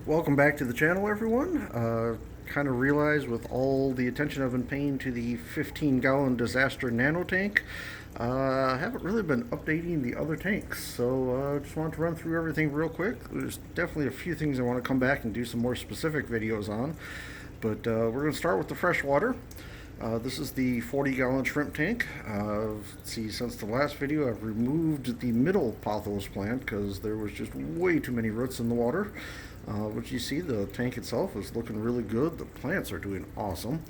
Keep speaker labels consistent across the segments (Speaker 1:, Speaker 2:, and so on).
Speaker 1: Welcome back to the channel, everyone. Kind of realized with all the attention I've been paying to the 15-gallon disaster nano tank, I haven't really been updating the other tanks. So just wanted to run through everything real quick. There's definitely a few things I want to come back and do some more specific videos on. But we're going to start with the freshwater. This is the 40-gallon shrimp tank. Let's see, since the last video, I've removed the middle pothos plant because there was just way too many roots in the water. Which you see, the tank itself is looking really good. The plants are doing awesome.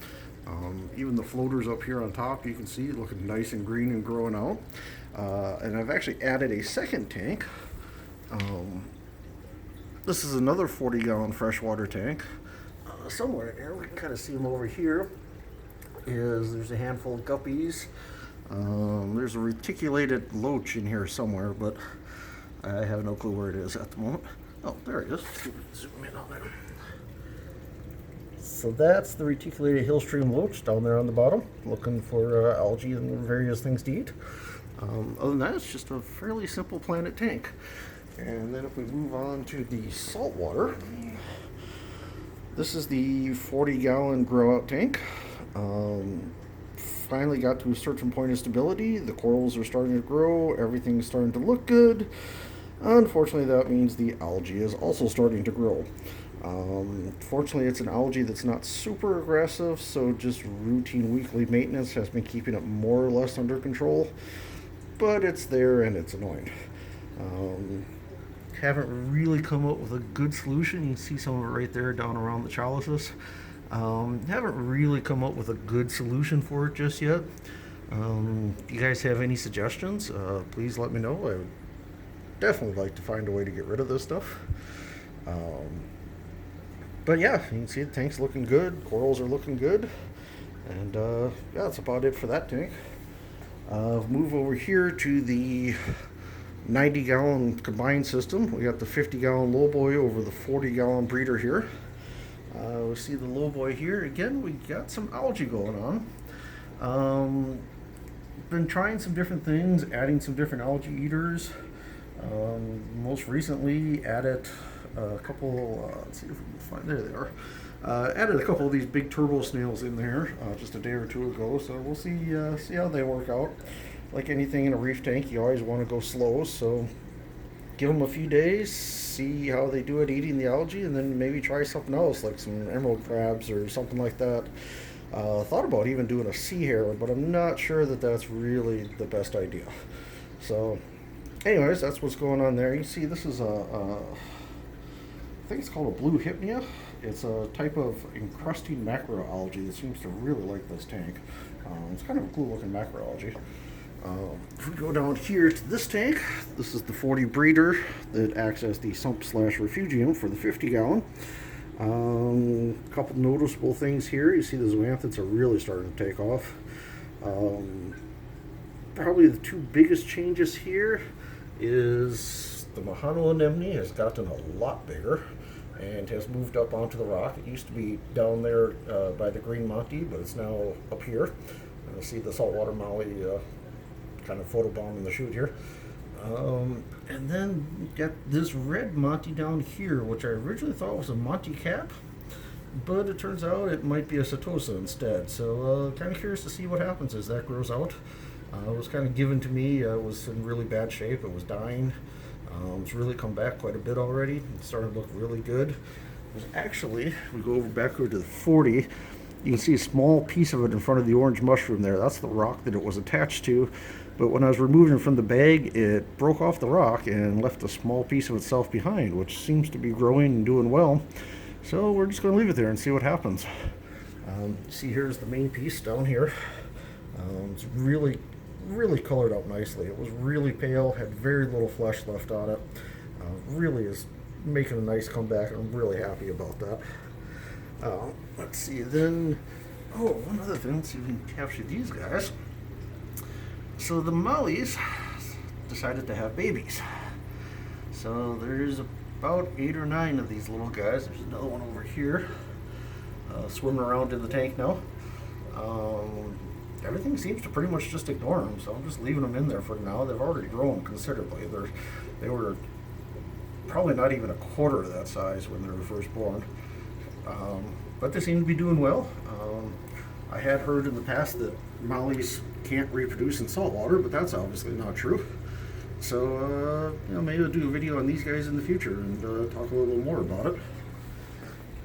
Speaker 1: Even the floaters up here on top, you can see looking nice and green and growing out. And I've actually added a second tank. This is another 40-gallon freshwater tank. Somewhere in here, we can kind of see them over here. There's a handful of guppies. There's a reticulated loach in here somewhere, but I have no clue where it is at the moment. Oh, there he is. Zoom in on him. So that's the reticulated hillstream loach down there on the bottom, looking for algae and various things to eat. Other than that, it's just a fairly simple planet tank. And then if we move on to the saltwater, this is the 40-gallon grow-out tank. Finally got to a certain point of stability. The corals are starting to grow. Everything's starting to look good. Unfortunately, that means the algae is also starting to grow. Fortunately, it's an algae that's not super aggressive, so just routine weekly maintenance has been keeping it more or less under control. But it's there and it's annoying. Haven't really come up with a good solution. You can see some of it right there down around the chalices. Haven't really come up with a good solution for it just yet. If you guys have any suggestions, please let me know. I would definitely like to find a way to get rid of this stuff. But yeah, you can see the tank's looking good. Corals are looking good. And yeah, that's about it for that tank. Move over here to the 90-gallon combined system. We got the 50-gallon lowboy over the 40-gallon breeder here. We see the lowboy here. Again, we got some algae going on. Been trying some different things, adding some different algae eaters. Most recently added a couple, let's see if we can find, there they are. Added a couple of these big turbo snails in there just a day or two ago, so we'll see how they work out. Like anything in a reef tank, you always want to go slow, so give them a few days, see how they do at eating the algae, and then maybe try something else like some emerald crabs or something like that. Thought about even doing a sea hare, but I'm not sure that that's really the best idea. So anyways, that's what's going on there. You see, this is I think it's called a blue hypnea. It's a type of encrusting macroalgae that seems to really like this tank. It's kind of a cool looking macroalgae. If we go down here to this tank, this is the 40 breeder that acts as the sump slash refugium for the 50-gallon. A couple noticeable things here. You see the zoanthids are really starting to take off. Probably the two biggest changes here is the Mahano anemone has gotten a lot bigger and has moved up onto the rock. It used to be down there by the green Monty, but it's now up here. See the saltwater molly kind of photobombing the chute here. And then got this red Monty down here, which I originally thought was a Monty cap, but it turns out it might be a Setosa instead. So kind of curious to see what happens as that grows out. It was kind of given to me. It was in really bad shape. It was dying. It's really come back quite a bit already. It's starting to look really good. There's actually, we go over back over to the 40. You can see a small piece of it in front of the orange mushroom there. That's the rock that it was attached to. But when I was removing it from the bag, it broke off the rock and left a small piece of itself behind, which seems to be growing and doing well. So we're just going to leave it there and see what happens. See, here's the main piece down here. It's really colored up nicely. It was really pale, had very little flesh left on it. Really is making a nice comeback. I'm really happy about that. Let's see, then, one other thing, let's see if we can capture these guys. So the mollies decided to have babies. So there's about 8 or 9 of these little guys. There's another one over here, swimming around in the tank now. Everything seems to pretty much just ignore them, so I'm just leaving them in there for now. They've already grown considerably. They were probably not even a quarter of that size when they were first born. But they seem to be doing well. I had heard in the past that mollies can't reproduce in salt water, but that's obviously not true. So, maybe I'll do a video on these guys in the future and talk a little more about it.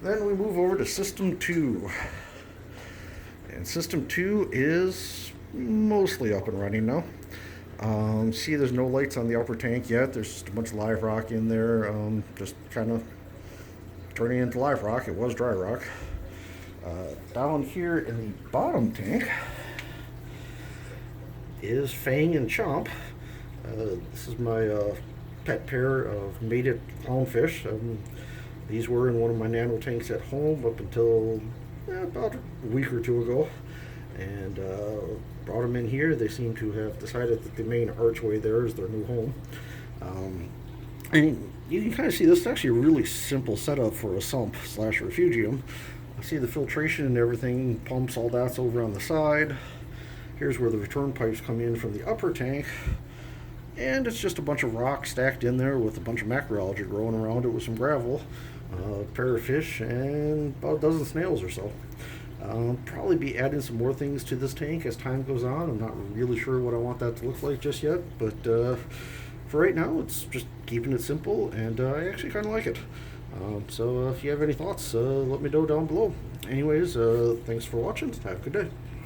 Speaker 1: Then we move over to System 2. And System 2 is mostly up and running now. See, there's no lights on the upper tank yet. There's just a bunch of live rock in there, just kind of turning into live rock. It was dry rock. Down here in the bottom tank is Fang and Chomp. This is my pet pair of mated clownfish. These were in one of my nano tanks at home up until about a week or two ago, and brought them in here. They seem to have decided that the main archway there is their new home. And you can kind of see this is actually a really simple setup for a sump slash refugium. See the filtration and everything, pumps, all that's over on the side. Here's where the return pipes come in from the upper tank. And it's just a bunch of rock stacked in there with a bunch of macroalgae growing around it with some gravel, a pair of fish, and about a dozen snails or so. Probably be adding some more things to this tank as time goes on. I'm not really sure what I want that to look like just yet, but for right now, it's just keeping it simple, and I actually kind of like it. So if you have any thoughts, let me know down below. Anyways, thanks for watching. Have a good day.